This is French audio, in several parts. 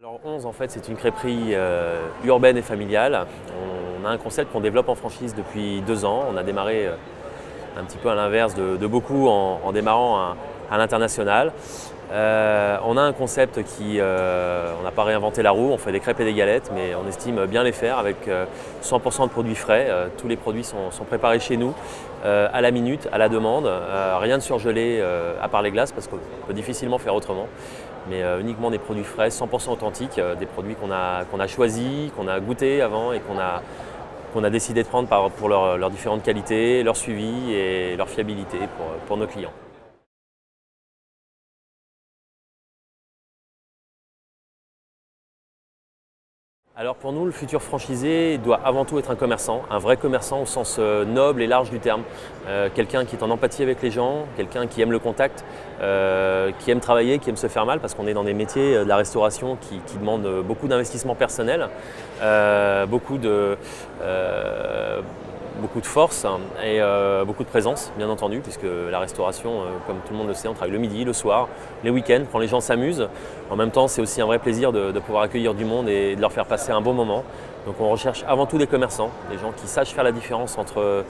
Alors 11 en fait c'est une crêperie urbaine et familiale. On a un concept qu'on développe en franchise depuis 2 ans. On a démarré un petit peu à l'inverse de beaucoup en démarrant à l'international. On a un concept qui, on n'a pas réinventé la roue, on fait des crêpes et des galettes, mais on estime bien les faire avec 100% de produits frais. Tous les produits sont préparés chez nous, à la minute, à la demande. Rien de surgelé à part les glaces parce qu'on peut difficilement faire autrement. Mais uniquement des produits frais, 100% authentiques, des produits qu'on a choisis, qu'on a goûtés avant et qu'on a décidé de prendre pour leurs différentes qualités, leur suivi et leur fiabilité pour nos clients. Alors pour nous, le futur franchisé doit avant tout être un commerçant, un vrai commerçant au sens noble et large du terme. Quelqu'un qui est en empathie avec les gens, quelqu'un qui aime le contact, qui aime travailler, qui aime se faire mal, parce qu'on est dans des métiers de la restauration qui demandent beaucoup d'investissement personnel, beaucoup de force et beaucoup de présence, bien entendu, puisque la restauration, comme tout le monde le sait, on travaille le midi, le soir, les week-ends, quand les gens s'amusent. En même temps, c'est aussi un vrai plaisir de pouvoir accueillir du monde et de leur faire passer un bon moment. Donc on recherche avant tout des commerçants, des gens qui sachent faire la différence entre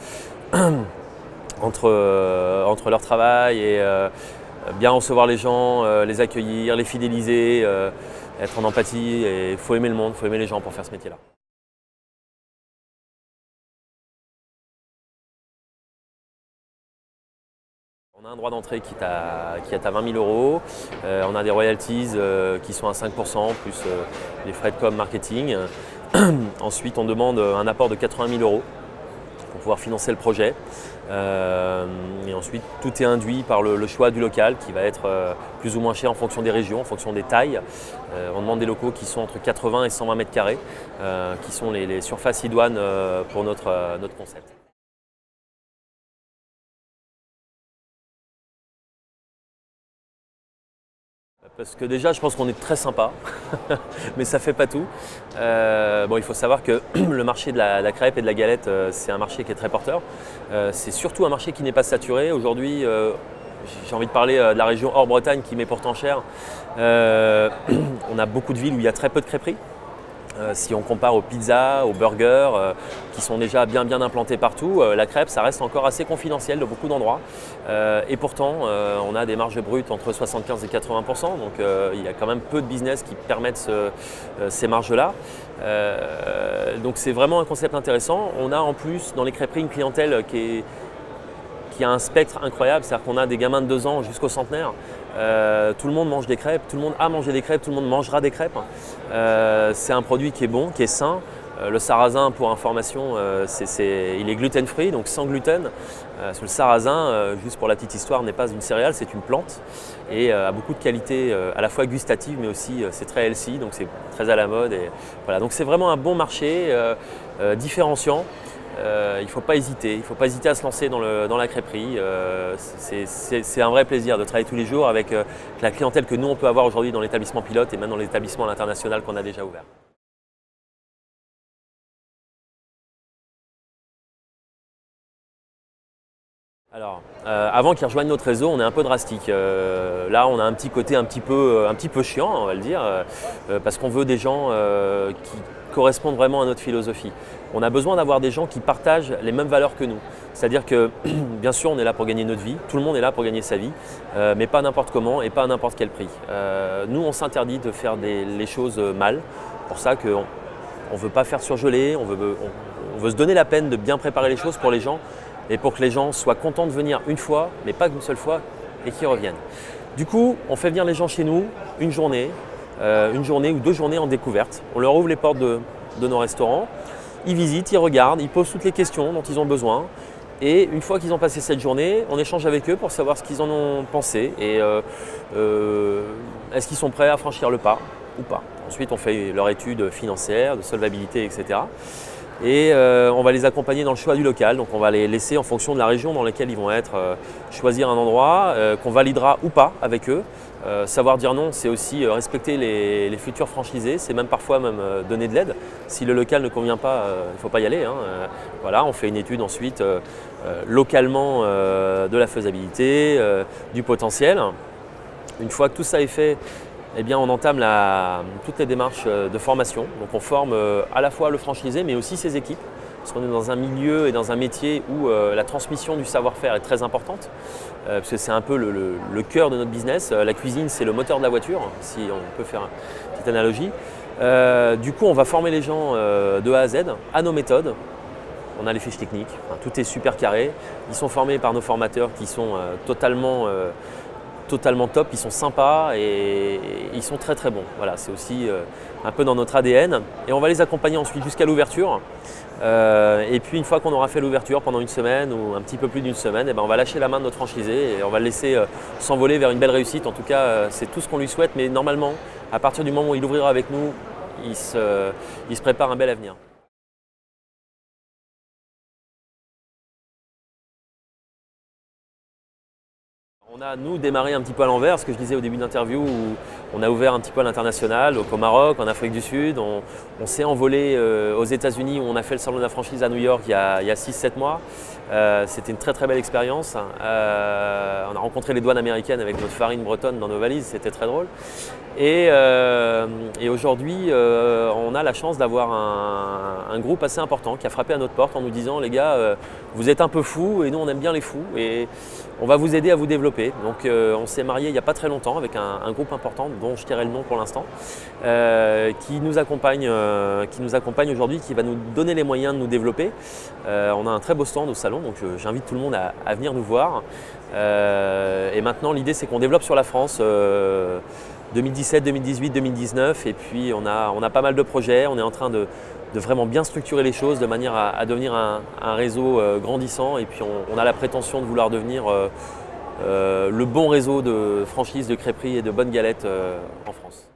leur travail et bien recevoir les gens, les accueillir, les fidéliser, être en empathie. Et il faut aimer le monde, il faut aimer les gens pour faire ce métier-là. On a un droit d'entrée qui est à 20 000 €. On a des royalties qui sont à 5%, plus les frais de com marketing. Ensuite, on demande un apport de 80 000 € pour pouvoir financer le projet. Et ensuite, tout est induit par le choix du local qui va être plus ou moins cher en fonction des régions, en fonction des tailles. On demande des locaux qui sont entre 80 et 120 mètres carrés, qui sont les surfaces idoines pour notre concept. Parce que déjà, je pense qu'on est très sympa, mais ça ne fait pas tout. Il faut savoir que le marché de la crêpe et de la galette, c'est un marché qui est très porteur. C'est surtout un marché qui n'est pas saturé. Aujourd'hui, j'ai envie de parler de la région hors Bretagne qui m'est pourtant chère. On a beaucoup de villes où il y a très peu de crêperies. Si on compare aux pizzas, aux burgers, qui sont déjà bien implantés partout, la crêpe, ça reste encore assez confidentiel de beaucoup d'endroits. Et pourtant, on a des marges brutes entre 75 et 80%, donc il y a quand même peu de business qui permettent ces marges-là. Donc c'est vraiment un concept intéressant. On a en plus dans les crêperies une clientèle qui a un spectre incroyable, c'est-à-dire qu'on a des gamins de 2 ans jusqu'au centenaire. Tout le monde mange des crêpes, tout le monde a mangé des crêpes, tout le monde mangera des crêpes. C'est un produit qui est bon, qui est sain. Le sarrasin, pour information, il est gluten-free, donc sans gluten. Le sarrasin, juste pour la petite histoire, n'est pas une céréale, c'est une plante et a beaucoup de qualités à la fois gustatives, mais aussi c'est très healthy, donc c'est très à la mode. Et voilà. Donc c'est vraiment un bon marché différenciant. Il ne faut pas hésiter, à se lancer dans la crêperie. C'est un vrai plaisir de travailler tous les jours avec la clientèle que nous on peut avoir aujourd'hui dans l'établissement pilote et même dans l'établissement à l'international qu'on a déjà ouvert. Alors, avant qu'ils rejoignent notre réseau, on est un peu drastique. Là, on a un petit côté un petit peu chiant, on va le dire, parce qu'on veut des gens qui correspondent vraiment à notre philosophie. On a besoin d'avoir des gens qui partagent les mêmes valeurs que nous. C'est-à-dire que, bien sûr, on est là pour gagner notre vie, tout le monde est là pour gagner sa vie, mais pas n'importe comment et pas à n'importe quel prix. Nous, on s'interdit de faire les choses mal. C'est pour ça qu'on ne veut pas faire surgeler, on veut se donner la peine de bien préparer les choses pour les gens et pour que les gens soient contents de venir une fois, mais pas qu'une seule fois, et qu'ils reviennent. Du coup, on fait venir les gens chez nous une journée ou 2 journées en découverte. On leur ouvre les portes de nos restaurants, ils visitent, ils regardent, ils posent toutes les questions dont ils ont besoin. Et une fois qu'ils ont passé cette journée, on échange avec eux pour savoir ce qu'ils en ont pensé et est-ce qu'ils sont prêts à franchir le pas ou pas. Ensuite, on fait leur étude financière, de solvabilité, etc. Et on va les accompagner dans le choix du local. Donc on va les laisser en fonction de la région dans laquelle ils vont être, choisir un endroit qu'on validera ou pas avec eux. Savoir dire non, c'est aussi respecter les futurs franchisés, c'est même parfois donner de l'aide. Si le local ne convient pas, il ne faut pas y aller. Voilà, on fait une étude ensuite localement de la faisabilité, du potentiel. Une fois que tout ça est fait, eh bien, on entame toutes les démarches de formation. Donc on forme à la fois le franchisé mais aussi ses équipes. Parce qu'on est dans un milieu et dans un métier où la transmission du savoir-faire est très importante. Parce que c'est un peu le cœur de notre business. La cuisine, c'est le moteur de la voiture, si on peut faire une petite analogie. Du coup, on va former les gens de A à Z à nos méthodes. On a les fiches techniques, enfin, tout est super carré. Ils sont formés par nos formateurs qui sont totalement top, ils sont sympas et ils sont très très bons. Voilà, c'est aussi un peu dans notre ADN. Et on va les accompagner ensuite jusqu'à l'ouverture. Et puis une fois qu'on aura fait l'ouverture pendant une semaine ou un petit peu plus d'une semaine, on va lâcher la main de notre franchisé et on va le laisser s'envoler vers une belle réussite. En tout cas, c'est tout ce qu'on lui souhaite, mais normalement, à partir du moment où il ouvrira avec nous, il se prépare un bel avenir. On a, nous, démarré un petit peu à l'envers, ce que je disais au début de l'interview, où on a ouvert un petit peu à l'international, au Maroc, en Afrique du Sud. On s'est envolé aux États-Unis, où on a fait le salon de la franchise à New York il y a 6-7 mois. C'était une très très belle expérience. On a rencontré les douanes américaines avec notre farine bretonne dans nos valises, c'était très drôle. Et aujourd'hui, on a la chance d'avoir un groupe assez important qui a frappé à notre porte en nous disant « Les gars, vous êtes un peu fous et nous on aime bien les fous et on va vous aider à vous développer ». Donc on s'est marié il n'y a pas très longtemps avec un groupe important dont je tairai le nom pour l'instant, qui nous accompagne aujourd'hui, qui va nous donner les moyens de nous développer. On a un très beau stand au salon, donc j'invite tout le monde à venir nous voir. Et maintenant l'idée c'est qu'on développe sur la France 2017, 2018, 2019 et puis on a pas mal de projets, on est en train de vraiment bien structurer les choses de manière à devenir un réseau grandissant et puis on a la prétention de vouloir devenir le bon réseau de franchises, de crêperies et de bonnes galettes en France.